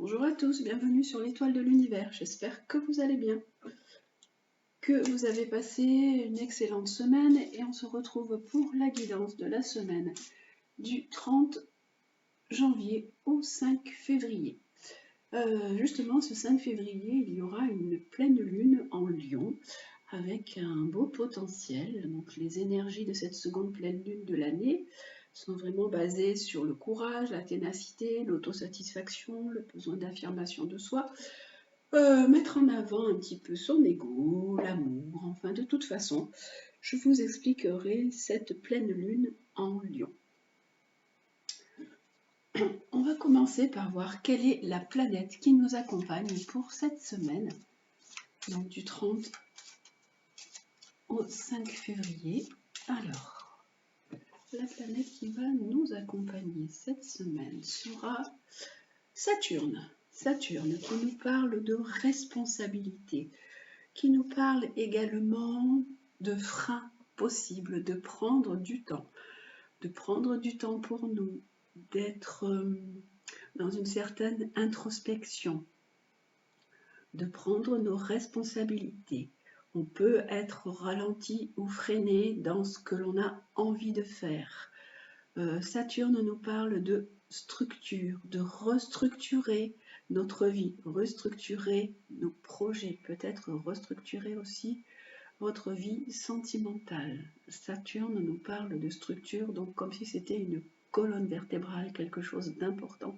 Bonjour à tous, bienvenue sur l'étoile de l'univers, j'espère que vous allez bien, que vous avez passé une excellente semaine et on se retrouve pour la guidance de la semaine du 30 janvier au 5 février. Justement, ce 5 février, il y aura une pleine lune en Lion avec un beau potentiel. Donc les énergies de cette seconde pleine lune de l'année sont vraiment basées sur le courage, la ténacité, l'autosatisfaction, le besoin d'affirmation de soi, mettre en avant un petit peu son ego, l'amour, enfin de toute façon, je vous expliquerai cette pleine lune en Lion. On va commencer par voir quelle est la planète qui nous accompagne pour cette semaine, donc du 30 au 5 février. Alors, la planète qui va nous accompagner cette semaine sera Saturne. Saturne qui nous parle de responsabilité, qui nous parle également de freins possibles, de prendre du temps pour nous, d'être dans une certaine introspection, de prendre nos responsabilités. On peut être ralenti ou freiné dans ce que l'on a envie de faire. Saturne nous parle de structure, de restructurer notre vie, restructurer nos projets, peut-être restructurer aussi votre vie sentimentale. Saturne nous parle de structure, donc comme si c'était une colonne vertébrale, quelque chose d'important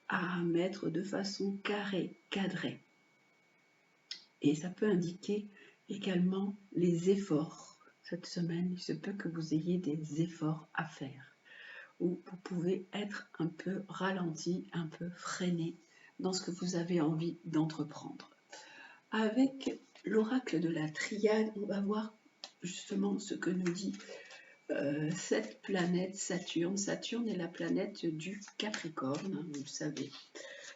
à mettre de façon carrée, cadrée. Et ça peut indiquer également les efforts. Cette semaine, il se peut que vous ayez des efforts à faire, où vous pouvez être un peu ralenti, un peu freiné dans ce que vous avez envie d'entreprendre. Avec l'oracle de la triade, on va voir justement ce que nous dit cette planète Saturne. Saturne est la planète du Capricorne, vous le savez.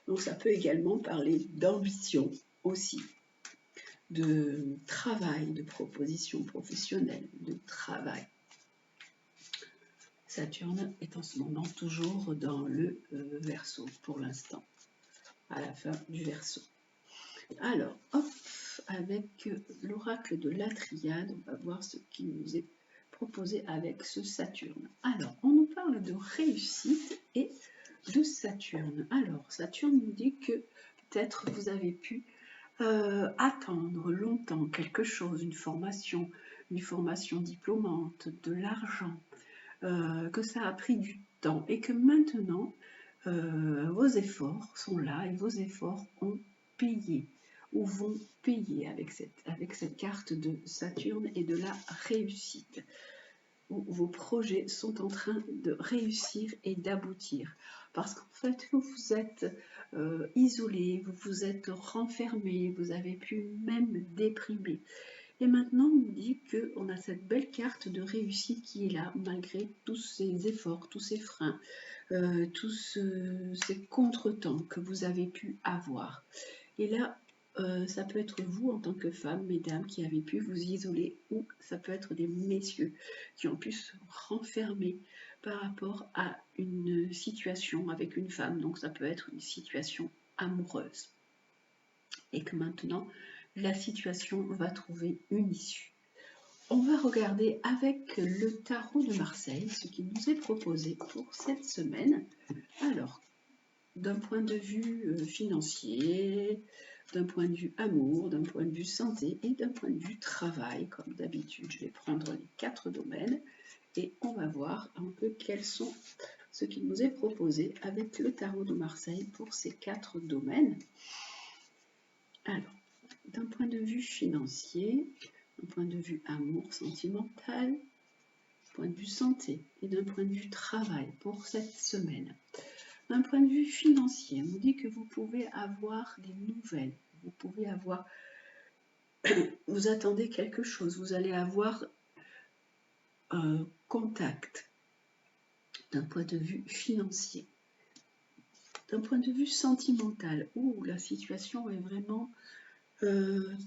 Donc ça peut également parler d'ambition aussi, de travail, de proposition professionnelle, de travail. Saturne est en ce moment toujours dans le Verseau pour l'instant, à la fin du Verseau. Alors, hop, avec l'oracle de la triade, on va voir ce qui nous est proposé avec ce Saturne. Alors, on nous parle de réussite et de Saturne. Alors, Saturne nous dit que peut-être vous avez pu attendre longtemps quelque chose, une formation diplômante, de l'argent, que ça a pris du temps et que maintenant vos efforts sont là et vos efforts ont payé ou vont payer avec cette carte de Saturne et de la réussite, où vos projets sont en train de réussir et d'aboutir. Parce qu'en fait, vous vous êtes isolé, vous vous êtes renfermé, vous avez pu même déprimer. Et maintenant, on nous dit qu'on a cette belle carte de réussite qui est là, malgré tous ces efforts, tous ces freins, tous ces contretemps que vous avez pu avoir. Et là, ça peut être vous en tant que femme, mesdames, qui avez pu vous isoler, ou ça peut être des messieurs qui ont pu se renfermer par rapport à une situation avec une femme. Donc ça peut être une situation amoureuse. Et que maintenant, la situation va trouver une issue. On va regarder avec le tarot de Marseille ce qui nous est proposé pour cette semaine. Alors, d'un point de vue financier, d'un point de vue amour, d'un point de vue santé et d'un point de vue travail, comme d'habitude, je vais prendre les 4 domaines et on va voir un peu quels sont ce qui nous est proposé avec le tarot de Marseille pour ces 4 domaines. Alors, d'un point de vue financier, d'un point de vue amour sentimental, d'un point de vue santé et d'un point de vue travail pour cette semaine. D'un point de vue financier, on dit que vous pouvez avoir des nouvelles, vous pouvez avoir, vous attendez quelque chose, vous allez avoir un contact d'un point de vue financier. D'un point de vue sentimental, où la situation est vraiment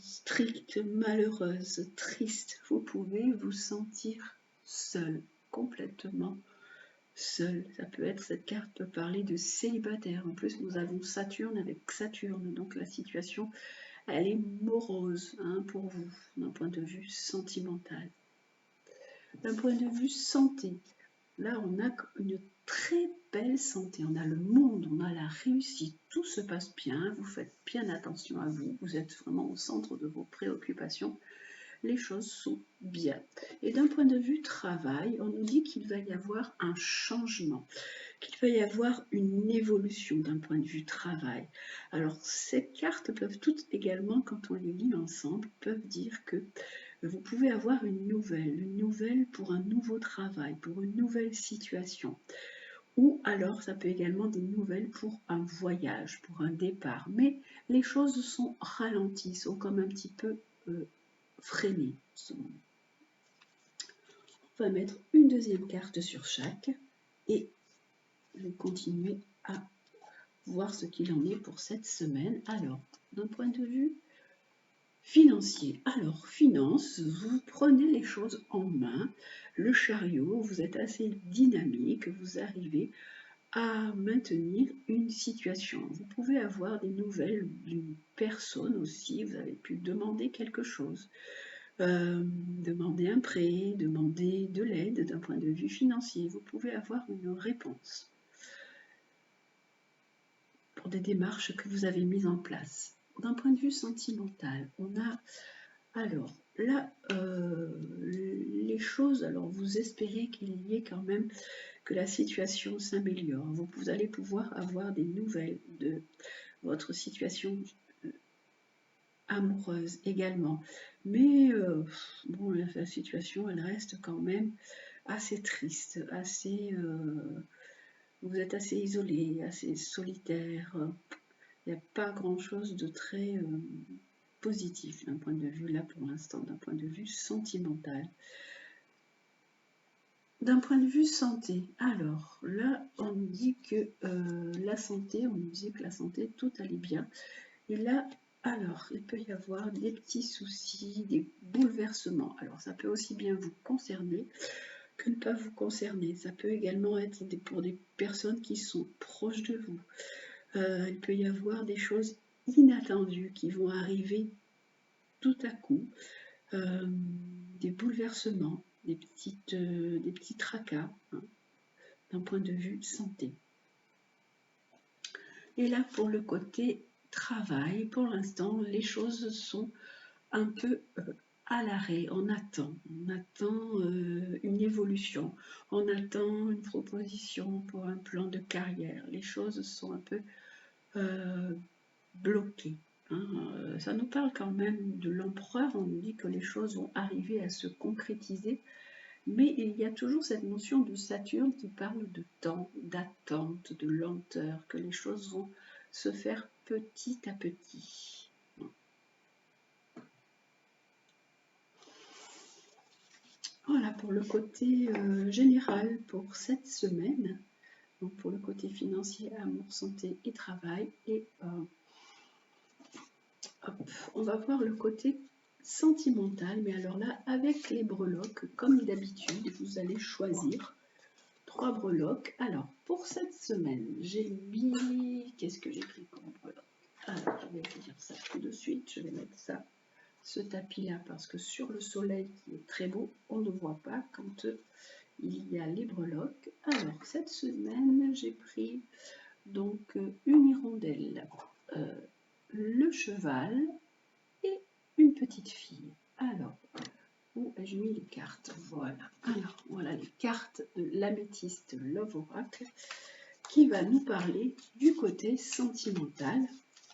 stricte, malheureuse, triste, vous pouvez vous sentir seul, complètement seul. Ça peut être, cette carte peut parler de célibataire. En plus, nous avons Saturne avec Saturne, donc la situation, elle est morose hein, pour vous, d'un point de vue sentimental. D'un point de vue santé, là, on a une très belle santé. On a le monde, on a la réussite, tout se passe bien, vous faites bien attention à vous, vous êtes vraiment au centre de vos préoccupations. Les choses sont bien. Et d'un point de vue travail, on nous dit qu'il va y avoir un changement, qu'il va y avoir une évolution d'un point de vue travail. Alors, ces cartes peuvent toutes également, quand on les lit ensemble, peuvent dire que vous pouvez avoir une nouvelle pour un nouveau travail, pour une nouvelle situation. Ou alors, ça peut également des nouvelles pour un voyage, pour un départ. Mais les choses sont ralenties, sont comme un petit peu freinées. On va mettre une deuxième carte sur chaque et je vais continuer à voir ce qu'il en est pour cette semaine. Alors, d'un point de vue financier. Alors, finance, vous prenez les choses en main. Le chariot, vous êtes assez dynamique, vous arrivez à maintenir une situation. Vous pouvez avoir des nouvelles d'une personne aussi, vous avez pu demander quelque chose, demander un prêt, demander de l'aide d'un point de vue financier. Vous pouvez avoir une réponse pour des démarches que vous avez mises en place. D'un point de vue sentimental, on a alors là les choses, alors vous espérez qu'il y ait quand même que la situation s'améliore. Vous allez pouvoir avoir des nouvelles de votre situation amoureuse également. Mais bon, la situation, elle reste quand même assez triste, assez... vous êtes assez isolé, assez solitaire. Il n'y a pas grand-chose de très positif d'un point de vue là pour l'instant, d'un point de vue sentimental. D'un point de vue santé, alors là on nous dit que la santé, on nous dit que la santé tout allait bien. Et là, alors il peut y avoir des petits soucis, des bouleversements. Alors ça peut aussi bien vous concerner que ne pas vous concerner. Ça peut également être pour des personnes qui sont proches de vous. Il peut y avoir des choses inattendues qui vont arriver tout à coup, des bouleversements, des petits tracas hein, d'un point de vue santé. Et là, pour le côté travail, pour l'instant, les choses sont un peu à l'arrêt. On attend une évolution, on attend une proposition pour un plan de carrière. Les choses sont un peu bloquées. Hein. Ça nous parle quand même de l'empereur, on nous dit que les choses vont arriver à se concrétiser, mais il y a toujours cette notion de Saturne qui parle de temps, d'attente, de lenteur, que les choses vont se faire petit à petit. Voilà pour le côté général pour cette semaine, donc pour le côté financier, amour, santé et travail. Et on va voir le côté sentimental, mais alors là, avec les breloques, comme d'habitude, vous allez choisir 3 breloques. Alors, pour cette semaine, j'ai mis... Qu'est-ce que j'ai pris comme breloque? Alors, je vais vous dire ça tout de suite. Je vais mettre ça, ce tapis-là, parce que sur le soleil qui est très beau, on ne voit pas quand il y a les breloques. Alors, cette semaine, j'ai pris donc une hirondelle, le cheval et une petite fille. Alors, où ai-je mis les cartes? Voilà. Alors, voilà les cartes de l'améthyste Love Oracle qui va nous parler du côté sentimental.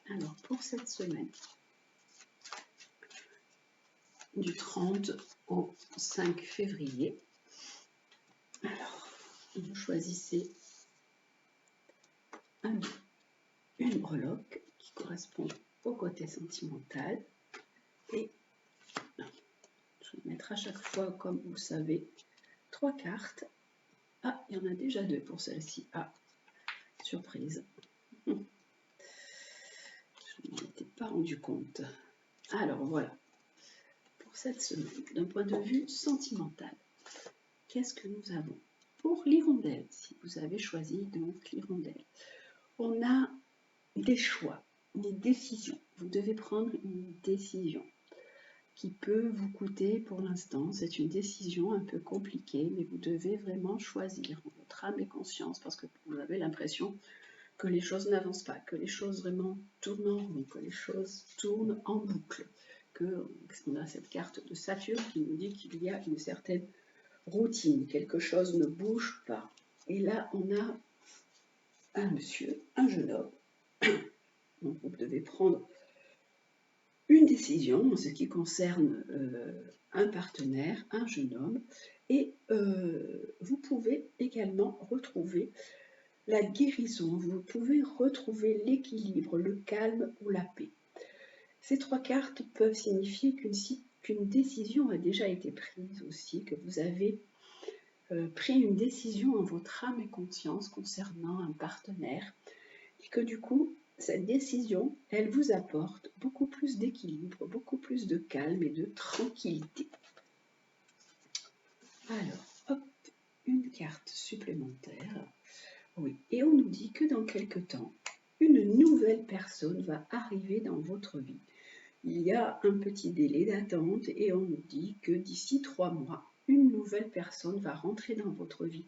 Alors, pour cette semaine, du 30 au 5 février, alors, vous choisissez une breloque qui correspond au côté sentimental et je vais mettre à chaque fois, comme vous savez, 3 cartes. Ah, il y en a déjà 2 pour celle-ci. Ah, surprise. Je ne m'en étais pas rendu compte. Alors voilà, pour cette semaine, d'un point de vue sentimental, qu'est-ce que nous avons? pour l'hirondelle, si vous avez choisi donc l'hirondelle, on a des choix, des décisions. Vous devez prendre une décision qui peut vous coûter pour l'instant. C'est une décision un peu compliquée, mais vous devez vraiment choisir en votre âme et conscience parce que vous avez l'impression que les choses n'avancent pas, que les choses vraiment tournent en rond, que les choses tournent en boucle, qu'on a cette carte de Saturne qui nous dit qu'il y a une certaine routine, quelque chose ne bouge pas. Et là, on a un monsieur, un jeune homme. Donc vous devez prendre une décision en ce qui concerne un partenaire, un jeune homme, et vous pouvez également retrouver la guérison, vous pouvez retrouver l'équilibre, le calme ou la paix. Ces trois cartes peuvent signifier qu'une décision a déjà été prise aussi, que vous avez pris une décision en votre âme et conscience concernant un partenaire, et que du coup, cette décision, elle vous apporte beaucoup plus d'équilibre, beaucoup plus de calme et de tranquillité. Alors, hop, une carte supplémentaire. Oui, et on nous dit que dans quelque temps, une nouvelle personne va arriver dans votre vie. Il y a un petit délai d'attente et on nous dit que d'ici 3 mois, une nouvelle personne va rentrer dans votre vie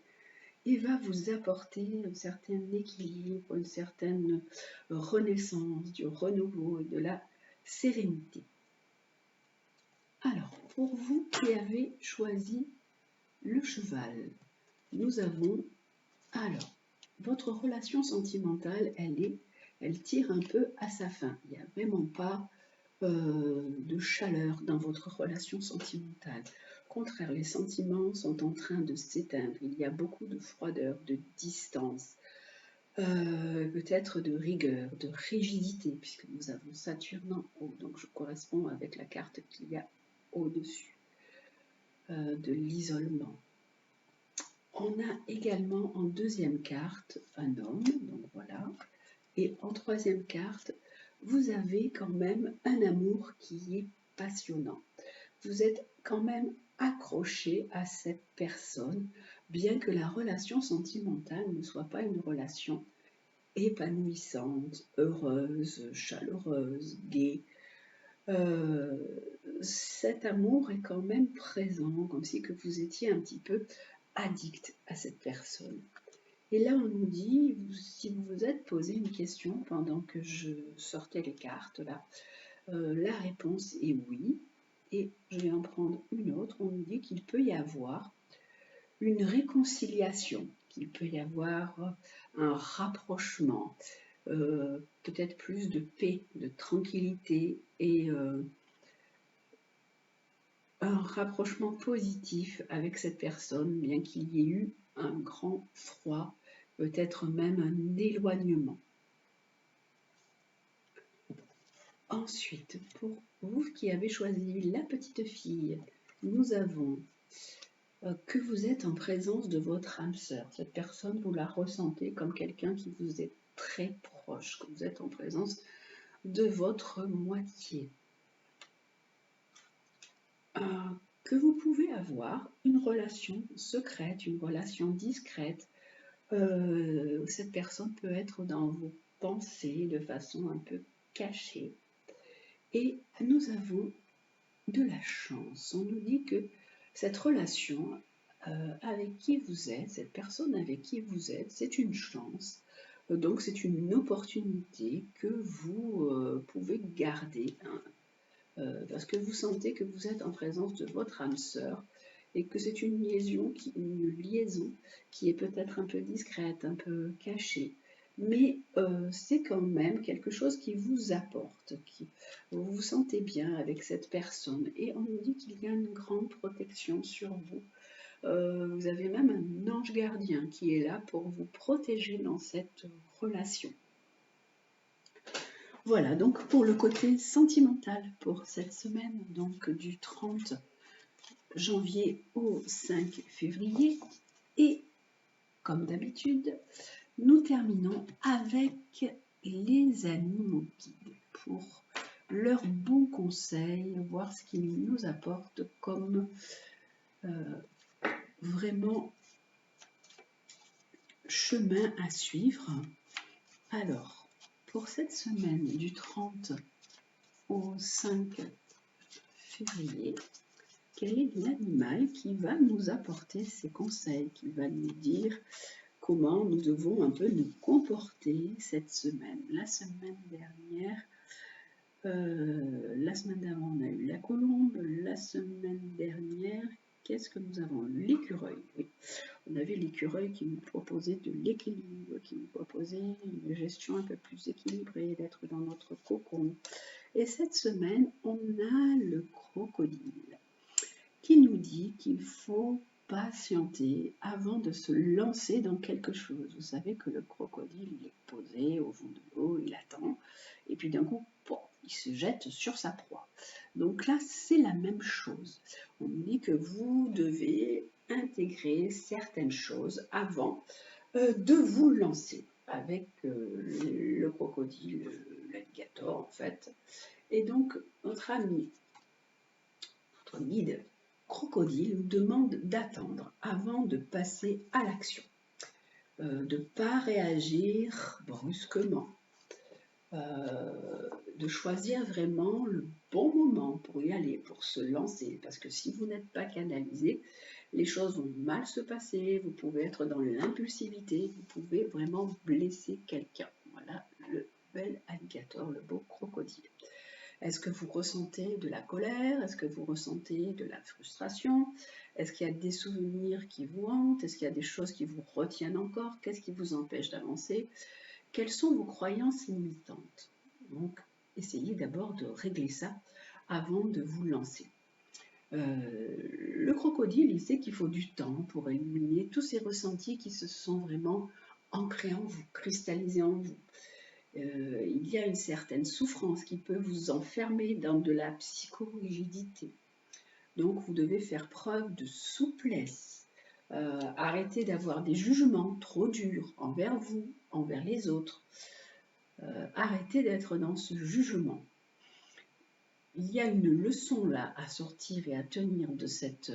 et va vous apporter un certain équilibre, une certaine renaissance, du renouveau et de la sérénité. Alors, pour vous qui avez choisi le cheval, nous avons, alors, votre relation sentimentale, elle tire un peu à sa fin. Il n'y a vraiment pas de chaleur dans votre relation sentimentale. Au contraire, les sentiments sont en train de s'éteindre. Il y a beaucoup de froideur, de distance, peut-être de rigueur, de rigidité, puisque nous avons Saturne en haut. Donc je correspond avec la carte qu'il y a au-dessus, de l'isolement. On a également en deuxième carte un homme, donc voilà. Et en troisième carte, vous avez quand même un amour qui est passionnant. Vous êtes quand même accroché à cette personne, bien que la relation sentimentale ne soit pas une relation épanouissante, heureuse, chaleureuse, gaie. Cet amour est quand même présent, comme si que vous étiez un petit peu addict à cette personne. Et là, on nous dit, si vous vous êtes posé une question pendant que je sortais les cartes, là, la réponse est oui. Et je vais en prendre une autre. On nous dit qu'il peut y avoir une réconciliation, qu'il peut y avoir un rapprochement, peut-être plus de paix, de tranquillité et un rapprochement positif avec cette personne, bien qu'il y ait eu un grand froid, peut-être même un éloignement. Ensuite, pour vous qui avez choisi la petite fille, nous avons que vous êtes en présence de votre âme sœur. Cette personne, vous la ressentez comme quelqu'un qui vous est très proche, que vous êtes en présence de votre moitié. Que vous pouvez avoir une relation secrète, une relation discrète. Cette personne peut être dans vos pensées de façon un peu cachée. Et nous avons de la chance. On nous dit que cette relation avec qui vous êtes, cette personne avec qui vous êtes, c'est une chance. Donc c'est une opportunité que vous pouvez garder. Parce que vous sentez que vous êtes en présence de votre âme sœur et que c'est une liaison qui est peut-être un peu discrète, un peu cachée, mais c'est quand même quelque chose qui vous apporte, vous vous sentez bien avec cette personne et on nous dit qu'il y a une grande protection sur vous. Vous avez même un ange gardien qui est là pour vous protéger dans cette relation. Voilà, donc pour le côté sentimental pour cette semaine, donc du 30 janvier au 5 février. Et comme d'habitude, nous terminons avec les animaux guides pour leurs bons conseils, voir ce qu'ils nous apportent comme vraiment chemin à suivre. Alors, pour cette semaine du 30 au 5 février, quel est l'animal qui va nous apporter ses conseils, qui va nous dire comment nous devons un peu nous comporter cette semaine? La semaine dernière, la semaine d'avant, on a eu la colombe. La semaine dernière, qu'est-ce que nous avons eu? L'écureuil, oui. On avait l'écureuil qui nous proposait de l'équilibre, qui nous proposait une gestion un peu plus équilibrée, d'être dans notre cocon. Et cette semaine, on a le crocodile qui nous dit qu'il faut patienter avant de se lancer dans quelque chose. Vous savez que le crocodile, il est posé au fond de l'eau, il attend, et puis d'un coup, il se jette sur sa proie. Donc là, c'est la même chose. On nous dit que vous devez intégrer certaines choses avant de vous lancer avec le crocodile, l'alligator en fait. Et donc, notre ami, notre guide crocodile nous demande d'attendre avant de passer à l'action, de ne pas réagir brusquement, de choisir vraiment le bon moment pour y aller, pour se lancer, parce que si vous n'êtes pas canalisé, les choses vont mal se passer, vous pouvez être dans l'impulsivité, vous pouvez vraiment blesser quelqu'un. Voilà le bel alligator, le beau crocodile. Est-ce que vous ressentez de la colère? Est-ce que vous ressentez de la frustration? Est-ce qu'il y a des souvenirs qui vous hantent? Est-ce qu'il y a des choses qui vous retiennent encore? Qu'est-ce qui vous empêche d'avancer? Quelles sont vos croyances limitantes? Donc, essayez d'abord de régler ça avant de vous lancer. Le crocodile, il sait qu'il faut du temps pour éliminer tous ces ressentis qui se sont vraiment ancrés en vous, cristallisés en vous. Il y a une certaine souffrance qui peut vous enfermer dans de la psychorigidité. Donc vous devez faire preuve de souplesse. Arrêtez d'avoir des jugements trop durs envers vous, envers les autres. Arrêtez d'être dans ce jugement. Il y a une leçon là à sortir et à tenir de cette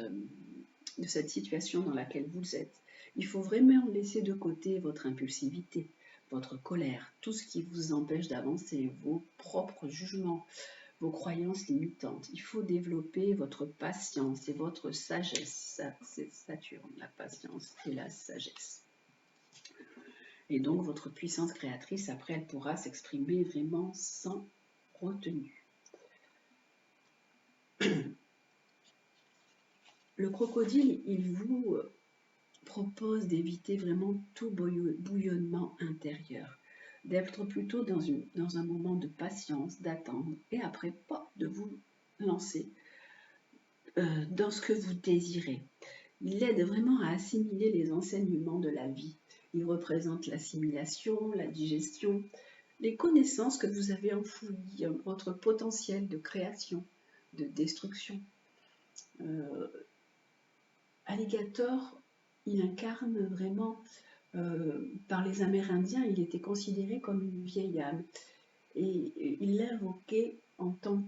situation dans laquelle vous êtes. Il faut vraiment laisser de côté votre impulsivité, votre colère, tout ce qui vous empêche d'avancer, vos propres jugements, vos croyances limitantes. Il faut développer votre patience et votre sagesse. Ça, c'est Saturne, la patience et la sagesse. Et donc, votre puissance créatrice, après, elle pourra s'exprimer vraiment sans retenue. Le crocodile, il vous propose d'éviter vraiment tout bouillonnement intérieur, d'être plutôt dans un moment de patience, d'attendre, et après, de vous lancer dans ce que vous désirez. Il aide vraiment à assimiler les enseignements de la vie. Il représente l'assimilation, la digestion, les connaissances que vous avez enfouies, votre potentiel de création, de destruction. Alligator, il incarne vraiment, par les Amérindiens, il était considéré comme une vieille âme. Et il l'invoquait en tant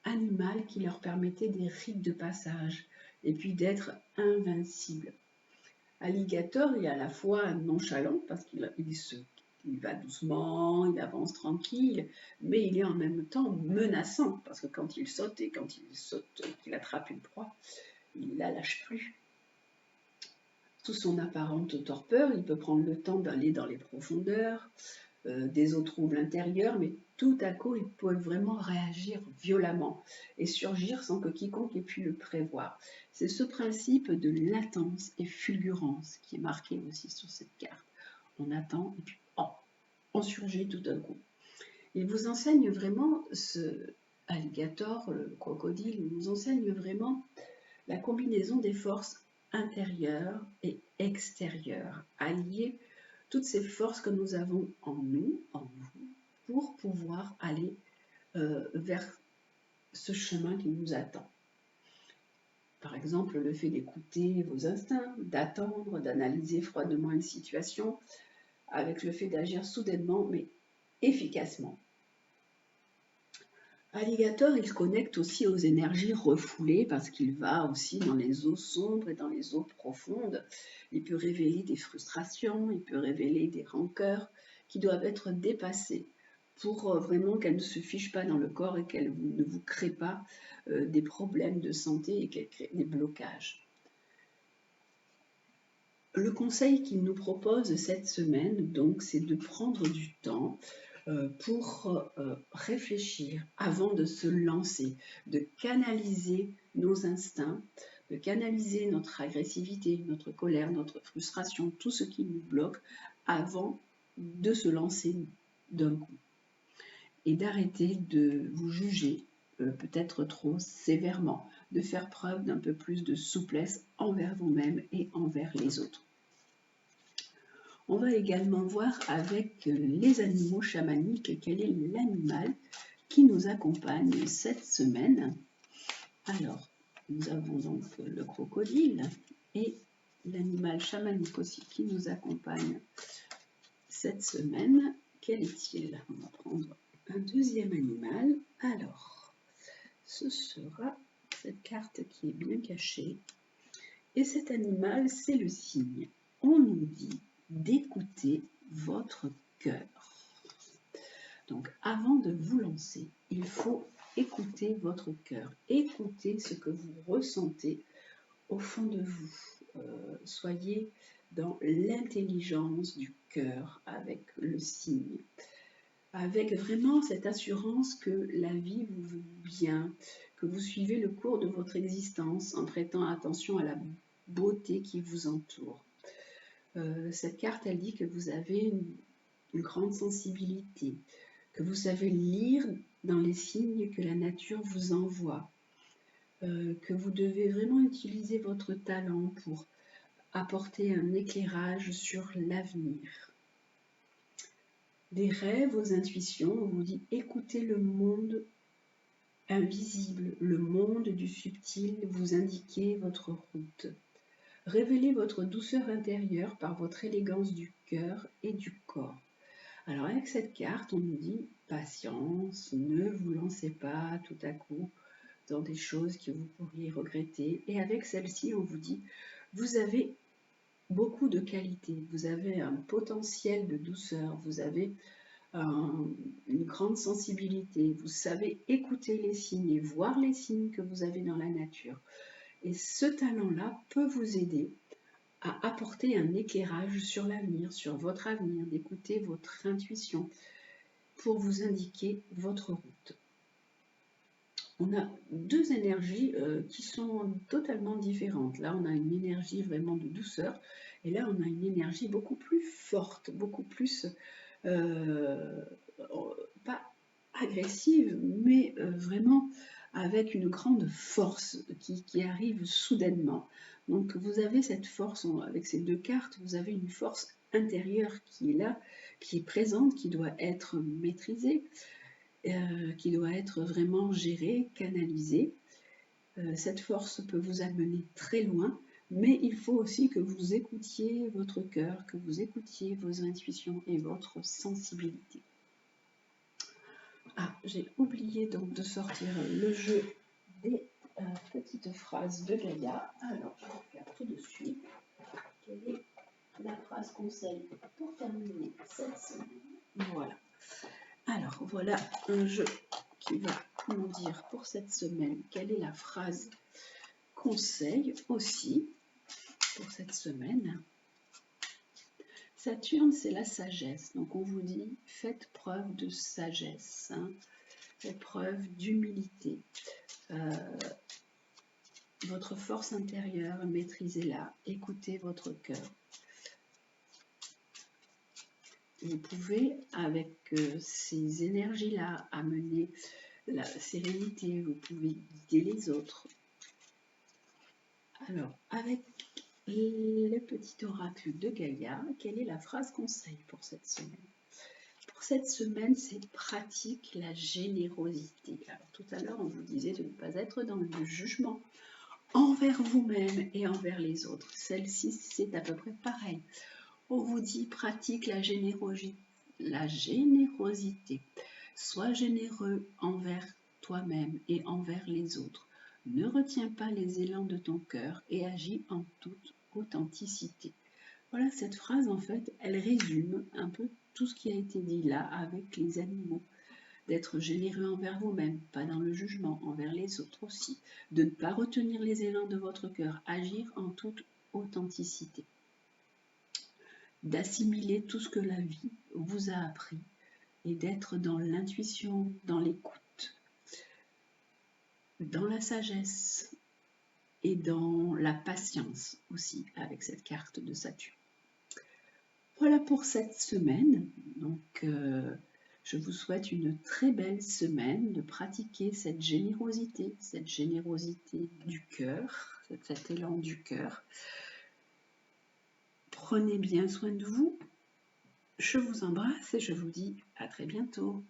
qu'animal qui leur permettait des rites de passage et puis d'être invincible. Alligator est à la fois nonchalant parce qu'il va doucement, il avance tranquille, mais il est en même temps menaçant parce que quand il saute qu'il attrape une proie, il ne la lâche plus. Sous son apparente torpeur, il peut prendre le temps d'aller dans les profondeurs, des eaux troubles intérieures, mais tout à coup, il peut vraiment réagir violemment et surgir sans que quiconque ait pu le prévoir. C'est ce principe de latence et fulgurance qui est marqué aussi sur cette carte. On attend et puis on surgit tout d'un coup. Il vous enseigne vraiment, ce alligator, le crocodile, il vous enseigne vraiment la combinaison des forces intérieures et extérieures, allier toutes ces forces que nous avons en nous, en vous, pour pouvoir aller vers ce chemin qui nous attend. Par exemple, le fait d'écouter vos instincts, d'attendre, d'analyser froidement une situation, avec le fait d'agir soudainement mais efficacement. Alligator, il se connecte aussi aux énergies refoulées parce qu'il va aussi dans les eaux sombres et dans les eaux profondes. Il peut révéler des frustrations, il peut révéler des rancœurs qui doivent être dépassées pour vraiment qu'elles ne se fichent pas dans le corps et qu'elles ne vous créent pas des problèmes de santé et qu'elles créent des blocages. Le conseil qu'il nous propose cette semaine, donc, c'est de prendre du temps pour réfléchir avant de se lancer, de canaliser nos instincts, de canaliser notre agressivité, notre colère, notre frustration, tout ce qui nous bloque avant de se lancer d'un coup. Et d'arrêter de vous juger peut-être trop sévèrement, de faire preuve d'un peu plus de souplesse envers vous-même et envers les autres. On va également voir avec les animaux chamaniques quel est l'animal qui nous accompagne cette semaine. Alors, nous avons donc le crocodile et l'animal chamanique aussi qui nous accompagne cette semaine. Quel est-il? On va prendre un deuxième animal. Alors, ce sera cette carte qui est bien cachée. Et cet animal, c'est le cygne. On nous dit d'écouter votre cœur. Donc, avant de vous lancer, il faut écouter votre cœur, écouter ce que vous ressentez au fond de vous. Soyez dans l'intelligence du cœur avec le cygne, avec vraiment cette assurance que la vie vous veut bien, que vous suivez le cours de votre existence en prêtant attention à la beauté qui vous entoure. Cette carte, elle dit que vous avez une grande sensibilité, que vous savez lire dans les signes que la nature vous envoie, que vous devez vraiment utiliser votre talent pour apporter un éclairage sur l'avenir. Des rêves aux intuitions, on vous dit écoutez le monde invisible, le monde du subtil, vous indiquez votre route. Révélez votre douceur intérieure par votre élégance du cœur et du corps. Alors avec cette carte, on nous dit patience, ne vous lancez pas tout à coup dans des choses que vous pourriez regretter. Et avec celle-ci, on vous dit vous avez beaucoup de qualités, vous avez un potentiel de douceur, vous avez une grande sensibilité, vous savez écouter les signes et voir les signes que vous avez dans la nature. Et ce talent-là peut vous aider à apporter un éclairage sur l'avenir, sur votre avenir, d'écouter votre intuition pour vous indiquer votre route. On a deux énergies qui sont totalement différentes. Là, on a une énergie vraiment de douceur et là, on a une énergie beaucoup plus forte, beaucoup plus, pas agressive, mais vraiment avec une grande force qui arrive soudainement. Donc vous avez cette force, avec ces deux cartes, vous avez une force intérieure qui est là, qui est présente, qui doit être maîtrisée, qui doit être vraiment gérée, canalisée. Cette force peut vous amener très loin, mais il faut aussi que vous écoutiez votre cœur, que vous écoutiez vos intuitions et votre sensibilité. Ah, j'ai oublié donc de sortir le jeu des petites phrases de Gaïa. Alors, je vais faire tout de suite. Quelle est la phrase conseil pour terminer cette semaine? Voilà. Alors, voilà un jeu qui va nous dire pour cette semaine quelle est la phrase conseil aussi pour cette semaine. Saturne, c'est la sagesse. Donc, on vous dit, faites preuve de sagesse. Faites preuve d'humilité. Votre force intérieure, maîtrisez-la. Écoutez votre cœur. Vous pouvez, avec ces énergies-là, amener la sérénité. Vous pouvez guider les autres. Alors, avec le petit oracle de Gaïa, quelle est la phrase conseil pour cette semaine? Pour cette semaine, c'est pratique la générosité. Alors, tout à l'heure, on vous disait de ne pas être dans le jugement envers vous-même et envers les autres. Celle-ci, c'est à peu près pareil. On vous dit pratique la générosité. Sois généreux envers toi-même et envers les autres. Ne retiens pas les élans de ton cœur et agis en toute authenticité. Voilà, cette phrase, en fait, elle résume un peu tout ce qui a été dit là avec les animaux. D'être généreux envers vous-même, pas dans le jugement, envers les autres aussi. De ne pas retenir les élans de votre cœur, agir en toute authenticité. D'assimiler tout ce que la vie vous a appris et d'être dans l'intuition, dans l'écoute, dans la sagesse et dans la patience aussi avec cette carte de Saturne. Voilà pour cette semaine. Donc, je vous souhaite une très belle semaine, de pratiquer cette générosité du cœur, cet élan du cœur. Prenez bien soin de vous. Je vous embrasse et je vous dis à très bientôt.